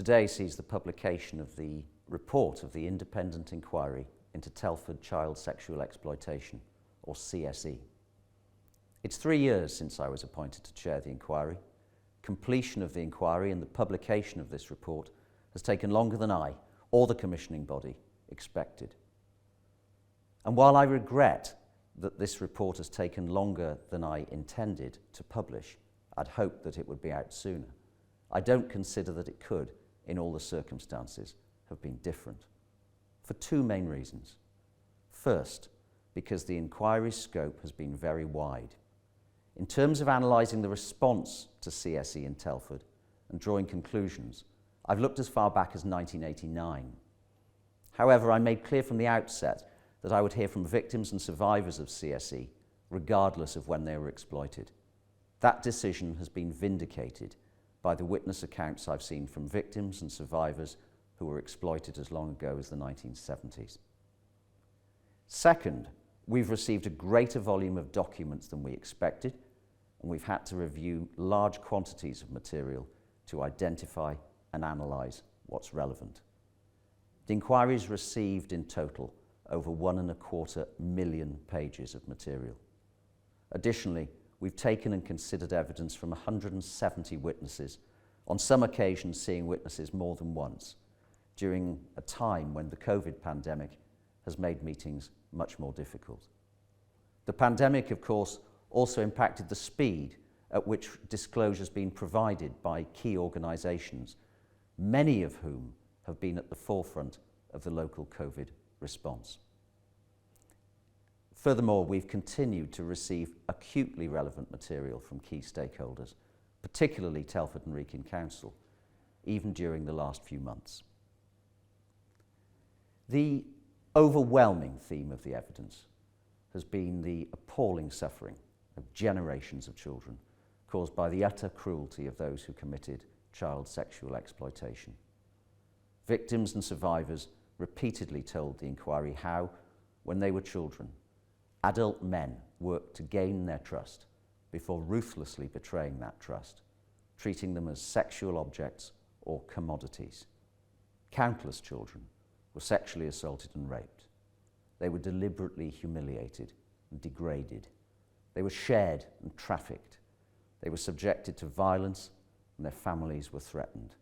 today sees the publication of the report of the independent inquiry into Telford Child Sexual Exploitation, or CSE. It's 3 years since I was appointed to chair the inquiry. Completion of the inquiry and the publication of this report has taken longer than I, or the commissioning body, expected. And while I regret that this report has taken longer than I intended to publish, I'd hoped that it would be out sooner. I don't consider that it could, in all the circumstances, have been different. For two main reasons. First, because the inquiry's scope has been very wide. In terms of analysing the response to CSE in Telford and drawing conclusions, I've looked as far back as 1989. However, I made clear from the outset that I would hear from victims and survivors of CSE, regardless of when they were exploited. That decision has been vindicated by the witness accounts I've seen from victims and survivors who were exploited as long ago as the 1970s. Second, we've received a greater volume of documents than we expected, and we've had to review large quantities of material to identify and analyse what's relevant. The inquiry's received in total over 1.25 million pages of material. Additionally, we've taken and considered evidence from 170 witnesses, on some occasions seeing witnesses more than once, during a time when the COVID pandemic has made meetings much more difficult. The pandemic, of course, also impacted the speed at which disclosure has been provided by key organisations, many of whom have been at the forefront of the local COVID response. Furthermore, we've continued to receive acutely relevant material from key stakeholders, particularly Telford and Wrekin Council, even during the last few months. The overwhelming theme of the evidence has been the appalling suffering of generations of children caused by the utter cruelty of those who committed child sexual exploitation. Victims and survivors repeatedly told the inquiry how, when they were children, adult men worked to gain their trust before ruthlessly betraying that trust, treating them as sexual objects or commodities. Countless children were sexually assaulted and raped. They were deliberately humiliated and degraded. They were shared and trafficked. They were subjected to violence and their families were threatened.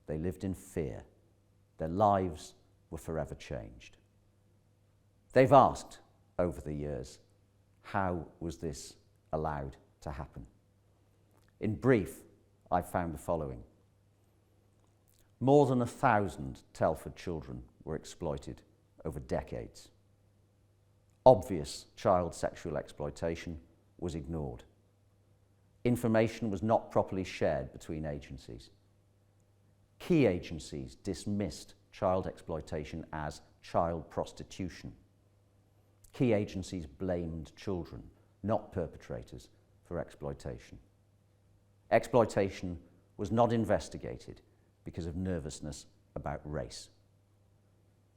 They lived in fear. Their lives were forever changed. They've asked over the years, how was this allowed to happen? In brief, I found the following. More than 1,000 Telford children were exploited over decades. Obvious child sexual exploitation was ignored. Information was not properly shared between agencies. Key agencies dismissed child exploitation as child prostitution. Key agencies blamed children, not perpetrators, for exploitation. Exploitation was not investigated because of nervousness about race.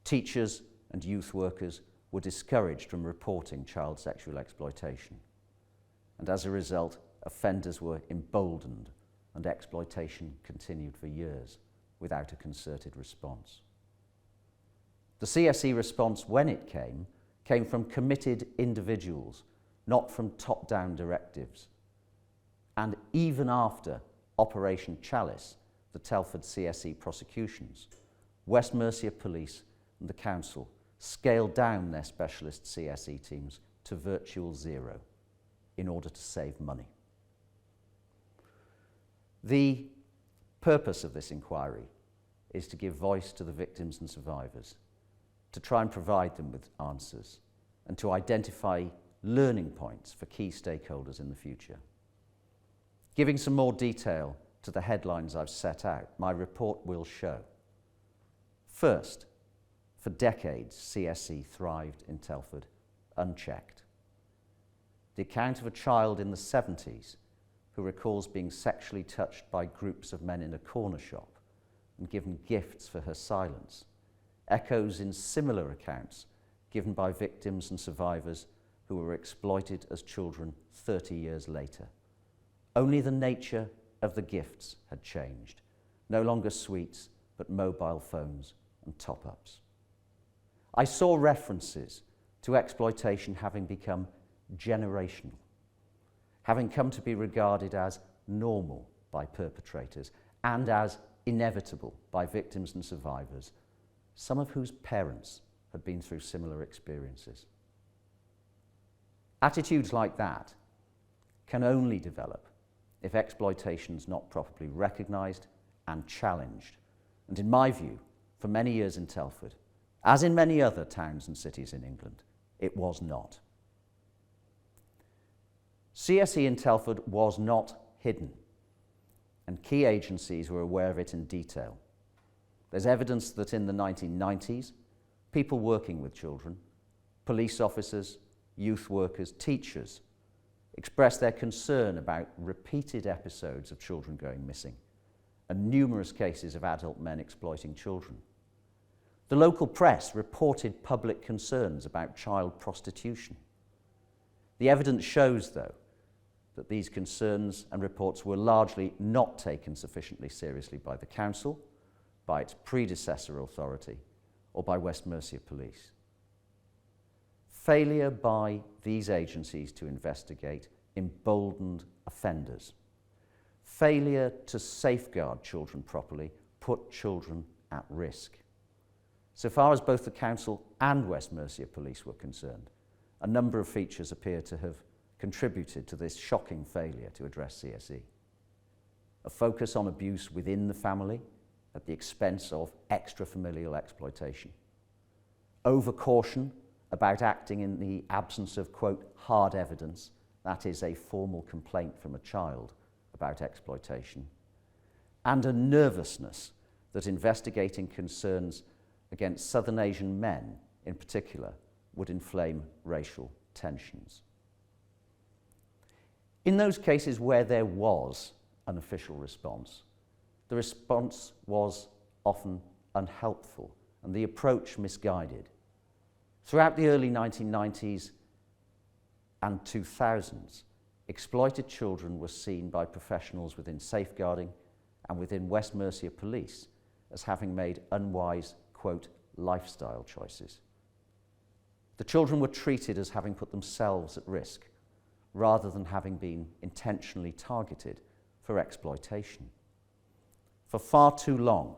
Teachers and youth workers were discouraged from reporting child sexual exploitation, and as a result, offenders were emboldened and exploitation continued for years without a concerted response. The CSE response, when it came from committed individuals, not from top-down directives. And even after Operation Chalice, the Telford CSE prosecutions, West Mercia Police and the Council scaled down their specialist CSE teams to virtual zero in order to save money. The purpose of this inquiry is to give voice to the victims and survivors, to try and provide them with answers, and to identify learning points for key stakeholders in the future. Giving some more detail to the headlines I've set out, my report will show. First, for decades, CSE thrived in Telford, unchecked. The account of a child in the 70s who recalls being sexually touched by groups of men in a corner shop and given gifts for her silence echoes in similar accounts given by victims and survivors who were exploited as children 30 years later. Only the nature of the gifts had changed. No longer sweets, but mobile phones and top-ups. I saw references to exploitation having become generational, having come to be regarded as normal by perpetrators and as inevitable by victims and survivors, some of whose parents had been through similar experiences. Attitudes like that can only develop if exploitation is not properly recognised and challenged. And in my view, for many years in Telford, as in many other towns and cities in England, it was not. CSE in Telford was not hidden, and key agencies were aware of it in detail. There's evidence that in the 1990s, people working with children, police officers, youth workers, teachers, expressed their concern about repeated episodes of children going missing and numerous cases of adult men exploiting children. The local press reported public concerns about child prostitution. The evidence shows, though, that these concerns and reports were largely not taken sufficiently seriously by the council, by its predecessor authority, or by West Mercia Police. Failure by these agencies to investigate emboldened offenders. Failure to safeguard children properly put children at risk. So far as both the council and West Mercia Police were concerned, a number of features appear to have contributed to this shocking failure to address CSE. A focus on abuse within the family at the expense of extrafamilial exploitation. Overcaution about acting in the absence of, quote, hard evidence, that is a formal complaint from a child about exploitation. And a nervousness that investigating concerns against Southern Asian men in particular would inflame racial tensions. In those cases where there was an official response, the response was often unhelpful and the approach misguided. Throughout the early 1990s and 2000s, exploited children were seen by professionals within safeguarding and within West Mercia Police as having made unwise, quote, lifestyle choices. The children were treated as having put themselves at risk, rather than having been intentionally targeted for exploitation. For far too long,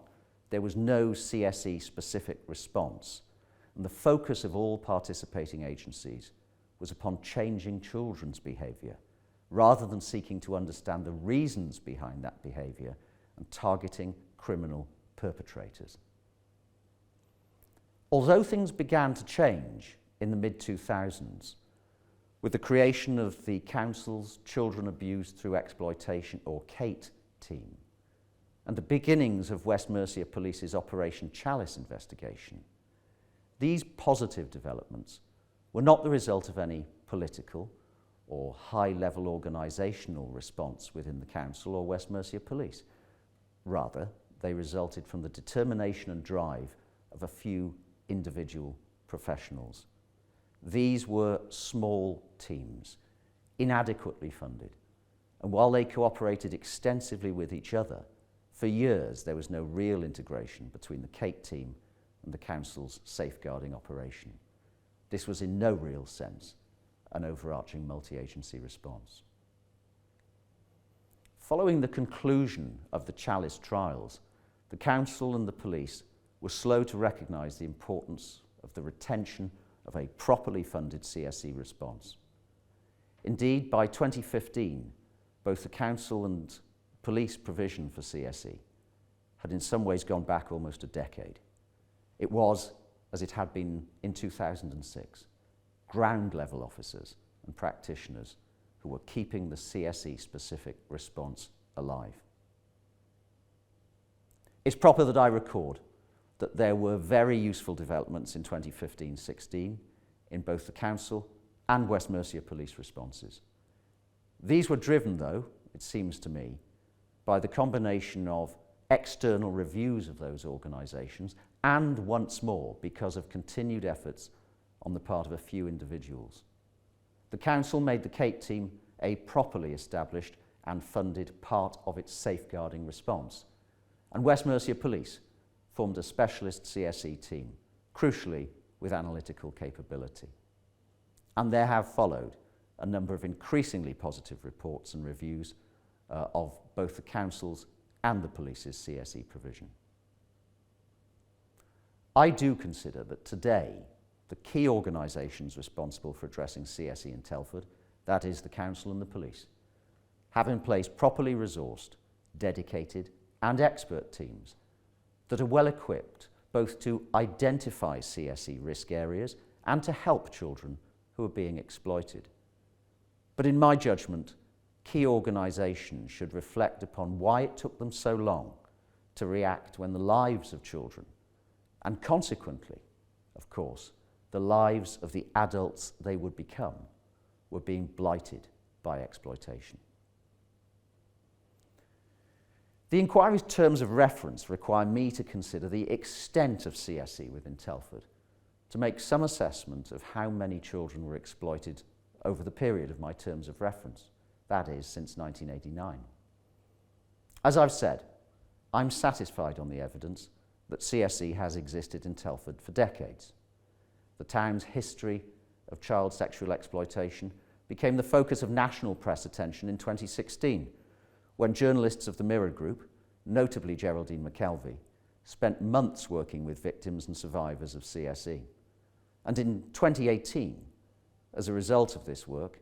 there was no CSE-specific response, and the focus of all participating agencies was upon changing children's behaviour, rather than seeking to understand the reasons behind that behaviour and targeting criminal perpetrators. Although things began to change in the mid-2000s, with the creation of the Council's Children Abused Through Exploitation, or CATE, team, and the beginnings of West Mercia Police's Operation Chalice investigation, these positive developments were not the result of any political or high-level organisational response within the Council or West Mercia Police. Rather, they resulted from the determination and drive of a few individual professionals. These were small teams, inadequately funded, and while they cooperated extensively with each other, for years there was no real integration between the CATE team and the Council's safeguarding operation. This was in no real sense an overarching multi-agency response. Following the conclusion of the Chalice trials, the Council and the police were slow to recognise the importance of the retention of a properly funded CSE response. Indeed, by 2015, both the Council and police provision for CSE had in some ways gone back almost a decade. It was, as it had been in 2006, ground-level officers and practitioners who were keeping the CSE-specific response alive. It's proper that I record that there were very useful developments in 2015-16 in both the Council and West Mercia Police responses. These were driven, though, it seems to me, by the combination of external reviews of those organisations and, once more, because of continued efforts on the part of a few individuals. The Council made the CATE team a properly established and funded part of its safeguarding response, and West Mercia Police formed a specialist CSE team, crucially with analytical capability. And there have followed a number of increasingly positive reports and reviews of both the Council's and the police's CSE provision. I do consider that today the key organisations responsible for addressing CSE in Telford, that is the Council and the police, have in place properly resourced, dedicated and expert teams that are well equipped both to identify CSE risk areas and to help children who are being exploited. But in my judgment, key organisations should reflect upon why it took them so long to react when the lives of children, and consequently, of course, the lives of the adults they would become, were being blighted by exploitation. The inquiry's terms of reference require me to consider the extent of CSE within Telford, to make some assessment of how many children were exploited over the period of my terms of reference, that is, since 1989. As I've said, I'm satisfied on the evidence that CSE has existed in Telford for decades. The town's history of child sexual exploitation became the focus of national press attention in 2016, when journalists of the Mirror Group, notably Geraldine McKelvey, spent months working with victims and survivors of CSE. And in 2018, as a result of this work,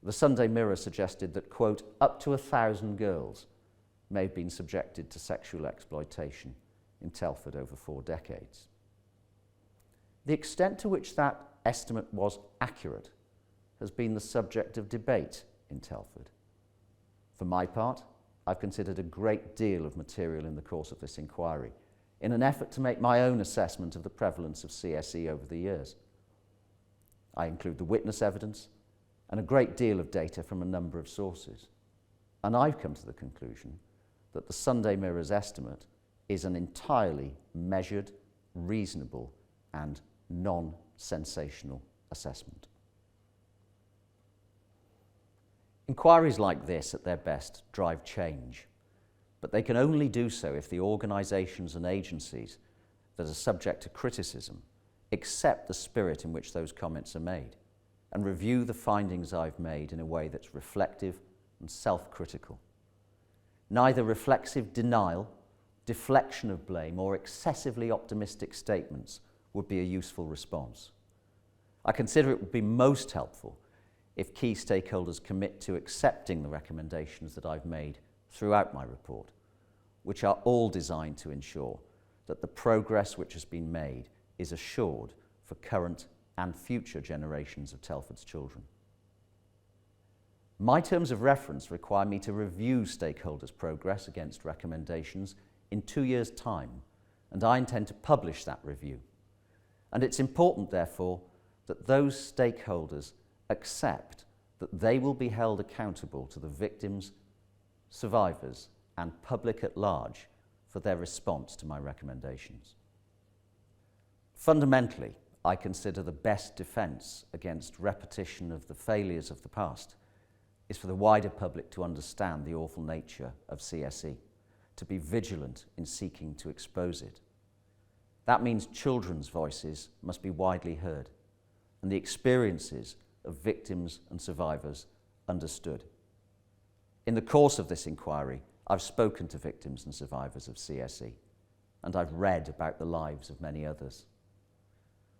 the Sunday Mirror suggested that, quote, up to 1,000 girls may have been subjected to sexual exploitation in Telford over 4 decades. The extent to which that estimate was accurate has been the subject of debate in Telford. For my part, I've considered a great deal of material in the course of this inquiry in an effort to make my own assessment of the prevalence of CSE over the years. I include the witness evidence and a great deal of data from a number of sources. And I've come to the conclusion that the Sunday Mirror's estimate is an entirely measured, reasonable and non-sensational assessment. Inquiries like this, at their best, drive change, but they can only do so if the organisations and agencies that are subject to criticism accept the spirit in which those comments are made and review the findings I've made in a way that's reflective and self-critical. Neither reflexive denial, deflection of blame, or excessively optimistic statements would be a useful response. I consider it would be most helpful if key stakeholders commit to accepting the recommendations that I've made throughout my report, which are all designed to ensure that the progress which has been made is assured for current and future generations of Telford's children. My terms of reference require me to review stakeholders' progress against recommendations in 2 years' time, and I intend to publish that review. And it's important, therefore, that those stakeholders accept that they will be held accountable to the victims, survivors, and public at large for their response to my recommendations. Fundamentally, I consider the best defence against repetition of the failures of the past is for the wider public to understand the awful nature of CSE, to be vigilant in seeking to expose it. That means children's voices must be widely heard and the experiences of victims and survivors understood. In the course of this inquiry, I've spoken to victims and survivors of CSE, and I've read about the lives of many others.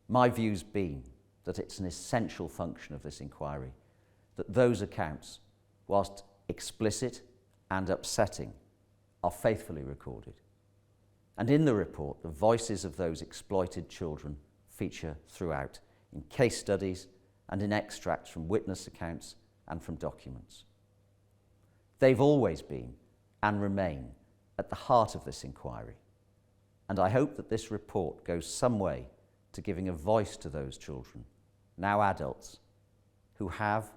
My view's been that it's an essential function of this inquiry that those accounts, whilst explicit and upsetting, are faithfully recorded. And in the report, the voices of those exploited children feature throughout, in case studies and in extracts from witness accounts and from documents. They've always been and remain at the heart of this inquiry, and I hope that this report goes some way to giving a voice to those children, now adults, who have,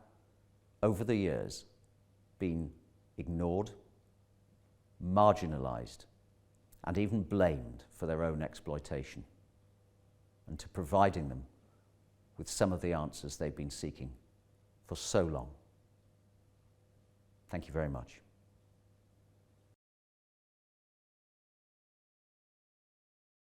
over the years, been ignored, marginalised, and even blamed for their own exploitation, and to providing them with some of the answers they've been seeking for so long. Thank you very much.